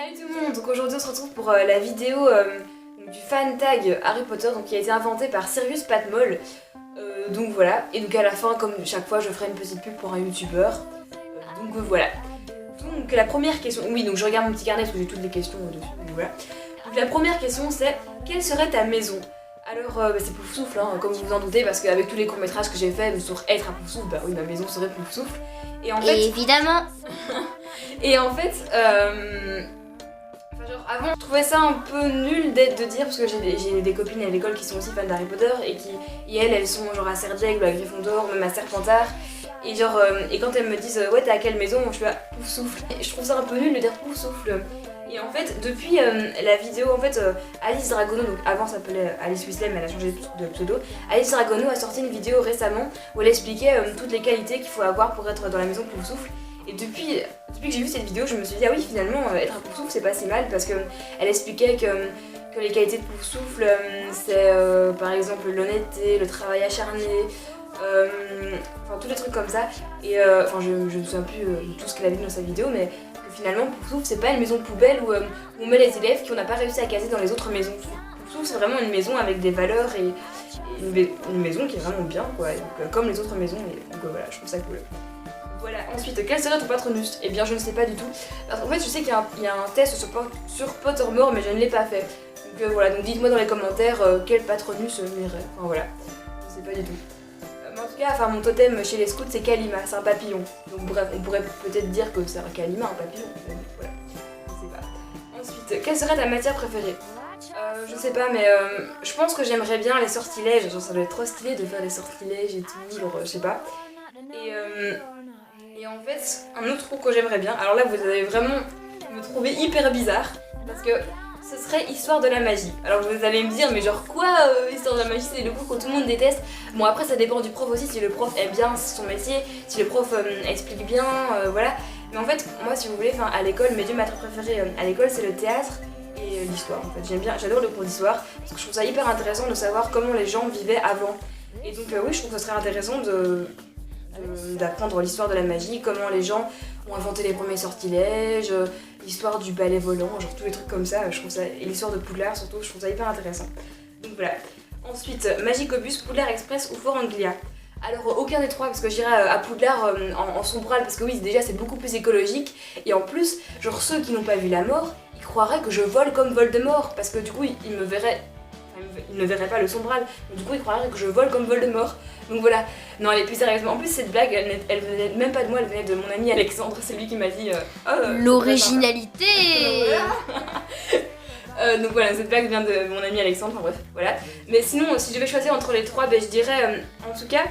Salut tout le monde, donc aujourd'hui on se retrouve pour la vidéo du fan tag Harry Potter donc, qui a été inventé par Sirius Patmol. Donc voilà, et donc à la fin comme chaque fois je ferai une petite pub pour un youtubeur. Donc voilà. Donc la première question, oui donc je regarde mon petit carnet parce que j'ai toutes les questions dessus, donc voilà. Donc la première question c'est, quelle serait ta maison? Alors c'est Poufsouffle, hein, comme vous vous en doutez, parce qu'avec tous les courts-métrages que j'ai fait sur être à Poufsouffle, bah oui ma maison serait Poufsouffle. Et en fait... Évidemment. Et en fait, genre avant, je trouvais ça un peu nul de dire, parce que j'ai des copines à l'école qui sont aussi fans d'Harry Potter et elles sont genre à Serdiaigle ou à Gryffondor, même à Serpentard. Et genre, et quand elles me disent ouais t'es à quelle maison, je suis à Poufsouffle. Et je trouve ça un peu nul de dire Poufsouffle. Et en fait, depuis la vidéo, en fait, Alice Dragono, donc avant ça s'appelait Alice Weasley, mais elle a changé de pseudo. Alice Dragono a sorti une vidéo récemment où elle expliquait toutes les qualités qu'il faut avoir pour être dans la maison Poufsouffle. Et depuis que j'ai vu cette vidéo, je me suis dit ah oui finalement être à Poufsouffle c'est pas si mal parce qu'elle expliquait que les qualités de Poufsouffle c'est par exemple l'honnêteté, le travail acharné, enfin tous les trucs comme ça. Et enfin je me souviens plus de tout ce qu'elle a dit dans sa vidéo, mais que finalement Poufsouffle c'est pas une maison poubelle où on met les élèves qu'on n'a pas réussi à caser dans les autres maisons. Poufsouffle c'est vraiment une maison avec des valeurs et une maison qui est vraiment bien quoi, donc, comme les autres maisons, et donc voilà je trouve ça cool. Voilà, ensuite, quel serait ton patronus? Eh bien, je ne sais pas du tout. Parce qu'en fait, je sais qu'il y a un test sur Pottermore, mais je ne l'ai pas fait. Donc voilà, donc dites-moi dans les commentaires quel patronus m'irait. Enfin voilà, je sais pas du tout. Mais en tout cas, enfin, mon totem chez les scouts, c'est Kalima, c'est un papillon. Donc bref, on pourrait peut-être dire que c'est un Kalima, un papillon. Mais voilà, je sais pas. Ensuite, quelle serait ta matière préférée? Je sais pas, mais je pense que j'aimerais bien les sortilèges. Genre, ça doit être trop stylé de faire des sortilèges et tout, genre, je sais pas. Et en fait, un autre truc que j'aimerais bien, alors là vous allez vraiment me trouver hyper bizarre, parce que ce serait Histoire de la magie. Alors vous allez me dire, mais genre quoi, Histoire de la magie, c'est le cours que tout le monde déteste. Bon après ça dépend du prof aussi, si le prof aime bien son métier, si le prof explique bien, voilà. Mais en fait, moi si vous voulez, à l'école, mes deux matières préférées à l'école c'est le théâtre et l'histoire. En fait j'adore le cours d'histoire, parce que je trouve ça hyper intéressant de savoir comment les gens vivaient avant. Et donc oui, je trouve que ce serait intéressant d'apprendre l'histoire de la magie, comment les gens ont inventé les premiers sortilèges, l'histoire du balai volant, genre tous les trucs comme ça, je trouve ça, et l'histoire de Poudlard surtout, je trouve ça hyper intéressant. Donc voilà. Ensuite, Magicobus, Poudlard Express ou Fort Anglia. Alors aucun des trois, parce que j'irai à Poudlard en Sombral, parce que oui déjà c'est beaucoup plus écologique, et en plus, genre ceux qui n'ont pas vu la mort, ils croiraient que je vole comme Voldemort, parce que du coup ils me verraient... Il ne verrait pas le Sombral, donc du coup il croirait que je vole comme Voldemort. Donc voilà, non elle est plus sérieusement. En plus cette blague elle venait même pas de moi, elle venait de mon ami Alexandre, c'est lui qui m'a dit l'originalité. Donc voilà, cette blague vient de mon ami Alexandre, enfin bref, voilà. Mais sinon si je devais choisir entre les trois, je dirais en tout cas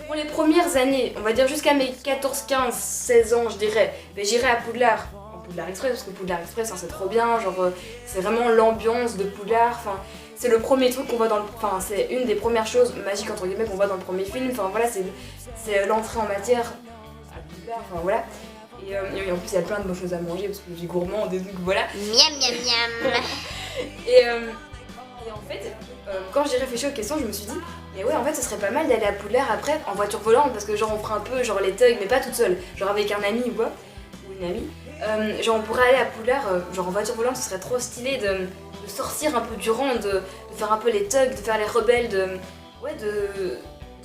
pour les premières années, on va dire jusqu'à mes 14, 15, 16 ans je dirais, j'irais à Poudlard. Poudlard Express, parce que Poudlard Express c'est trop bien, genre c'est vraiment l'ambiance de Poudlard, enfin c'est le premier truc qu'on voit dans le... Enfin c'est une des premières choses magiques entre guillemets qu'on voit dans le premier film, enfin voilà c'est l'entrée en matière à Poudlard, enfin voilà. Et en plus il y a plein de bonnes choses à manger parce que je suis gourmande et donc voilà. Miam miam miam. Et en fait, quand j'ai réfléchi aux questions, je me suis dit mais ouais en fait ce serait pas mal d'aller à Poudlard après en voiture volante, parce que genre on fera un peu genre les thugs mais pas toute seule, genre avec un ami ou quoi, ou une amie. Genre on pourrait aller à Poudlard, genre en voiture volante, ce serait trop stylé de sortir un peu du rang, de faire un peu les thugs, de faire les rebelles, de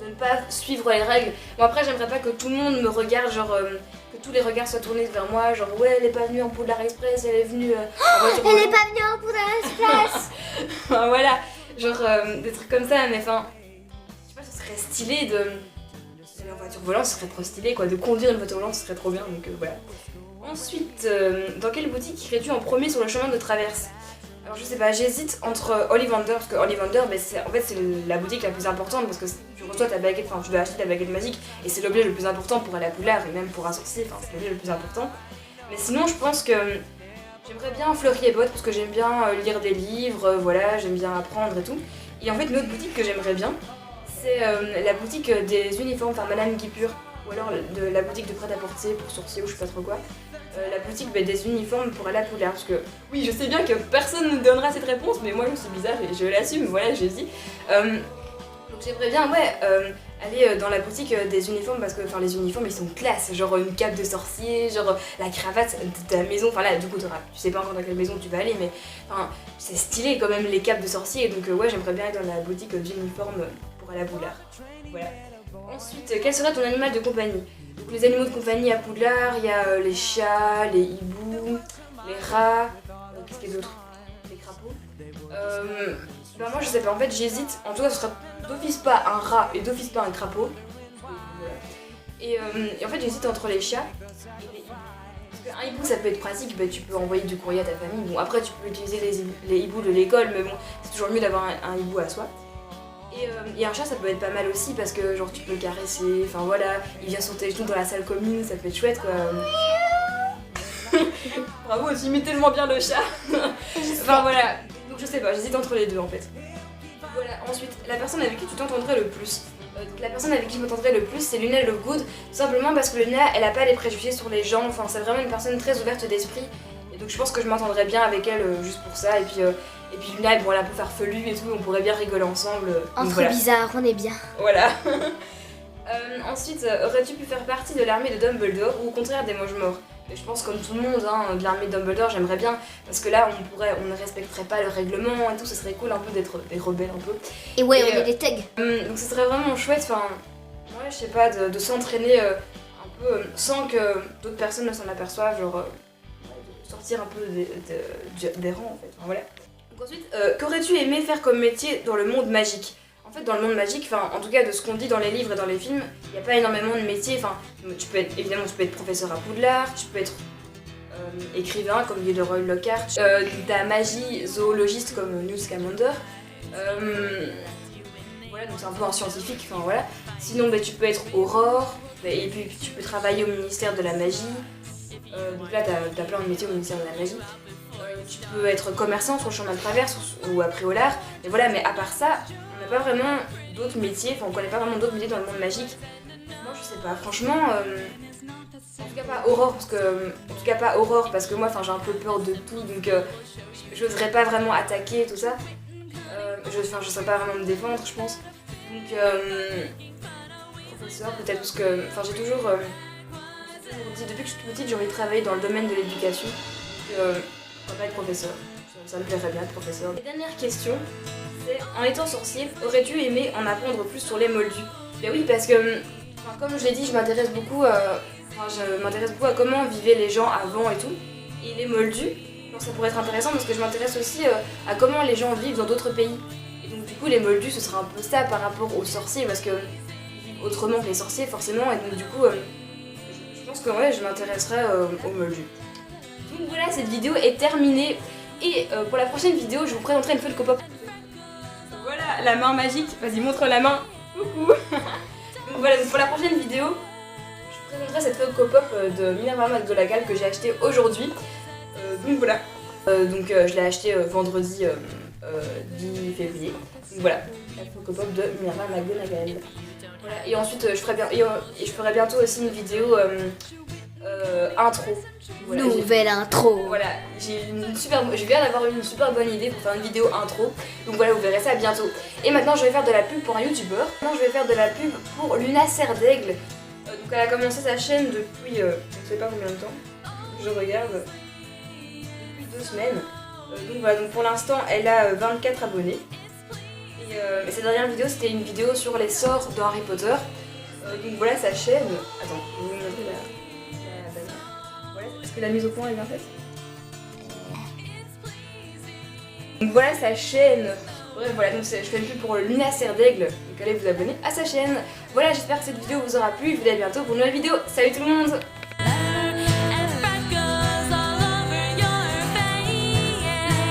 ne pas suivre les règles. Bon après j'aimerais pas que tout le monde me regarde, genre que tous les regards soient tournés vers moi, genre ouais elle est pas venue en Poudlard Express, elle est venue en voiture volante. Elle est pas venue en Poudlard Express. Enfin voilà, genre des trucs comme ça, mais enfin, je sais pas, ce serait stylé d'aller en voiture volante, ce serait trop stylé quoi, de conduire une voiture volante, ce serait trop bien, donc voilà. Ensuite, dans quelle boutique irais-tu en premier sur le chemin de traverse? Alors je sais pas, j'hésite entre Ollivander, parce que Ollivander, en fait c'est la boutique la plus importante, parce que tu reçois ta baguette, enfin tu dois acheter ta baguette magique, et c'est l'objet le plus important pour aller à Poudlard, et même pour un sorcier, enfin c'est l'objet le plus important. Mais sinon je pense que j'aimerais bien Fleury et Bottes, parce que j'aime bien lire des livres, voilà, j'aime bien apprendre et tout. Et en fait une autre boutique que j'aimerais bien, c'est la boutique des uniformes, enfin Madame Guipure, ou alors la boutique de prêt-à-porter pour sorcier ou je sais pas trop quoi. La boutique des uniformes pour aller à Poudlard, parce que oui je sais bien que personne ne donnera cette réponse, mais moi je suis bizarre et je l'assume, voilà je dis. Donc j'aimerais bien aller dans la boutique des uniformes parce que les uniformes ils sont classe, genre une cape de sorcier, genre la cravate de ta maison, enfin là du coup tu sais pas encore dans quelle maison tu vas aller mais enfin c'est stylé quand même les capes de sorcier donc ouais j'aimerais bien aller dans la boutique d'uniformes pour aller à Poudlard. Voilà. Ensuite, quel serait ton animal de compagnie? Donc les animaux de compagnie à Poudlard, il y a les chats, les hiboux, les rats, qu'est-ce qu'il y a d'autre? Les crapauds. Bah moi je sais pas, en fait j'hésite, en tout cas ce sera d'office pas un rat et d'office pas un crapaud. Voilà. Et en fait j'hésite entre les chats et les hiboux. Parce qu'un hibou ça peut être pratique, bah, tu peux envoyer du courrier à ta famille. Bon après tu peux utiliser les hiboux de l'école mais bon c'est toujours mieux d'avoir un hibou à soi. Et un chat ça peut être pas mal aussi parce que genre tu peux le caresser, enfin voilà, il vient sur tes genoux dans la salle commune, ça peut être chouette quoi. Bravo, tu imites tellement bien le chat. Enfin voilà, donc je sais pas, j'hésite entre les deux en fait. Voilà, ensuite, la personne avec qui tu t'entendrais le plus. Donc la personne avec qui je m'entendrais le plus c'est Luna Lovegood, tout simplement parce que Luna elle a pas les préjugés sur les gens, enfin c'est vraiment une personne très ouverte d'esprit. Et donc je pense que je m'entendrais bien avec elle juste pour ça. Et puis Luna bon, elle est un peu farfelue et tout, on pourrait bien rigoler ensemble. Entre voilà. bizarres, on est bien. Voilà. Ensuite, aurais-tu pu faire partie de l'armée de Dumbledore ou au contraire des Mange-Morts? Je pense comme tout le monde, hein, de l'armée de Dumbledore j'aimerais bien parce que là on ne respecterait pas le règlement et tout, ce serait cool un peu d'être des rebelles un peu. Et ouais, on est des thugs. Donc ce serait vraiment chouette, enfin, ouais je sais pas, de s'entraîner un peu sans que d'autres personnes ne s'en aperçoivent, genre de sortir un peu des rangs en fait, enfin, voilà. Donc ensuite, qu'aurais-tu aimé faire comme métier dans le monde magique? En fait, dans le monde magique, en tout cas de ce qu'on dit dans les livres et dans les films, il n'y a pas énormément de métiers. Enfin, tu peux être professeur à Poudlard, tu peux être écrivain comme Gilderoy Lockhart, t'as magie zoologiste comme Newt Scamander. Voilà, donc c'est un peu un scientifique, enfin voilà. Sinon, tu peux être aurore, et puis tu peux travailler au ministère de la magie. Donc là, t'as plein de métiers au ministère de la magie. Tu peux être commerçant sur le chemin de traverse ou à Préolard. Mais voilà, mais à part ça, on n'a pas vraiment d'autres métiers, enfin on connaît pas vraiment d'autres métiers dans le monde magique. Moi je sais pas, franchement, en tout cas pas Aurore parce que moi j'ai un peu peur de tout, donc j'oserais pas vraiment attaquer tout ça. Je saurais pas vraiment me défendre je pense. Donc professeur peut-être parce que j'ai toujours dit depuis que je suis toute petite j'ai envie de travailler dans le domaine de l'éducation. Donc pas être professeur, ça me plairait bien être professeur. La dernière question, c'est en étant sorcier, aurais-tu aimé en apprendre plus sur les moldus? Ben oui parce que comme je l'ai dit, je m'intéresse beaucoup à comment vivaient les gens avant et tout. Et les moldus, ça pourrait être intéressant parce que je m'intéresse aussi à comment les gens vivent dans d'autres pays. Et donc du coup les moldus ce sera un peu ça par rapport aux sorciers parce que ils vivent autrement que les sorciers forcément et donc du coup je pense que ouais, je m'intéresserai aux moldus. Donc voilà, cette vidéo est terminée et pour la prochaine vidéo je vous présenterai une Funko Pop. Voilà la main magique, vas-y montre la main, coucou. Donc voilà, donc pour la prochaine vidéo je vous présenterai cette Funko Pop de Minerva McGonagall que j'ai acheté aujourd'hui. Donc voilà, je l'ai acheté vendredi 10 février. Donc voilà, la Funko Pop de Minerva McGonagall. Voilà, et ensuite je ferai bientôt aussi une vidéo intro. Voilà, Nouvelle intro. Voilà, je viens d'avoir une super bonne idée pour faire une vidéo intro. Donc voilà, vous verrez ça bientôt. Et maintenant je vais faire de la pub pour un youtubeur. Maintenant je vais faire de la pub pour Luna Serdaigle. Donc elle a commencé sa chaîne depuis je ne sais pas combien de temps. Je regarde. Depuis 2 semaines. Donc voilà, donc pour l'instant elle a 24 abonnés. Et sa dernière vidéo c'était une vidéo sur les sorts de Harry Potter. Donc voilà sa chaîne. Attends, je vais vous montrer la bannière. Voilà, est-ce que la mise au point est bien faite? Donc voilà sa chaîne. Bref, voilà, donc je fais une pub pour Luna Serdaigle. Donc allez vous abonner à sa chaîne. Voilà, j'espère que cette vidéo vous aura plu. Je vous dis à bientôt pour une nouvelle vidéo. Salut tout le monde!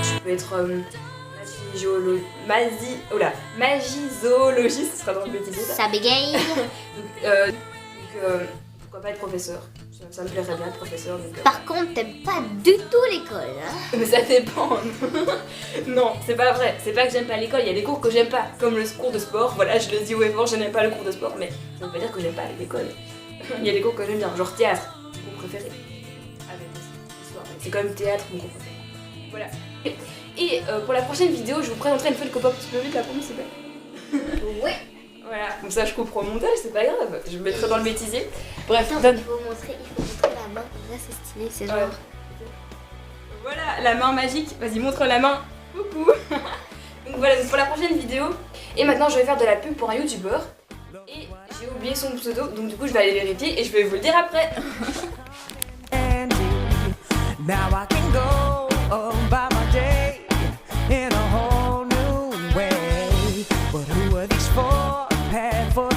Je peux être magie zoologiste, ce sera dans le petit ça. Ça bégaye. Pourquoi pas être professeur? Ça me plairait bien être professeur. Par contre, t'aimes pas du tout l'école, hein? Mais ça dépend. Non, c'est pas vrai. C'est pas que j'aime pas l'école, il y a des cours que j'aime pas. Comme le cours de sport, voilà, je le dis haut et fort, je n'aime pas le cours de sport, mais ça veut pas dire que j'aime pas l'école. Il y a des cours que j'aime bien, genre théâtre, mon préféré. C'est quand même théâtre, mon cours préféré. Voilà. Et pour la prochaine vidéo, je vous présenterai une Funko Pop. Tu peux vite la prendre, s'il te plaît? Ouais. Voilà, comme ça je couperai au montage, c'est pas grave, je me mettrai dans le bêtisier. Bref, Attends, donne. il faut montrer la main, là c'est stylé, c'est genre... Ouais. Voilà, la main magique, vas-y montre la main. Coucou. Donc voilà, donc pour la prochaine vidéo. Et maintenant je vais faire de la pub pour un youtubeur. Et j'ai oublié son pseudo, donc du coup je vais aller vérifier et je vais vous le dire après. Now I can go by my day in a whole new way. But who are these four bad for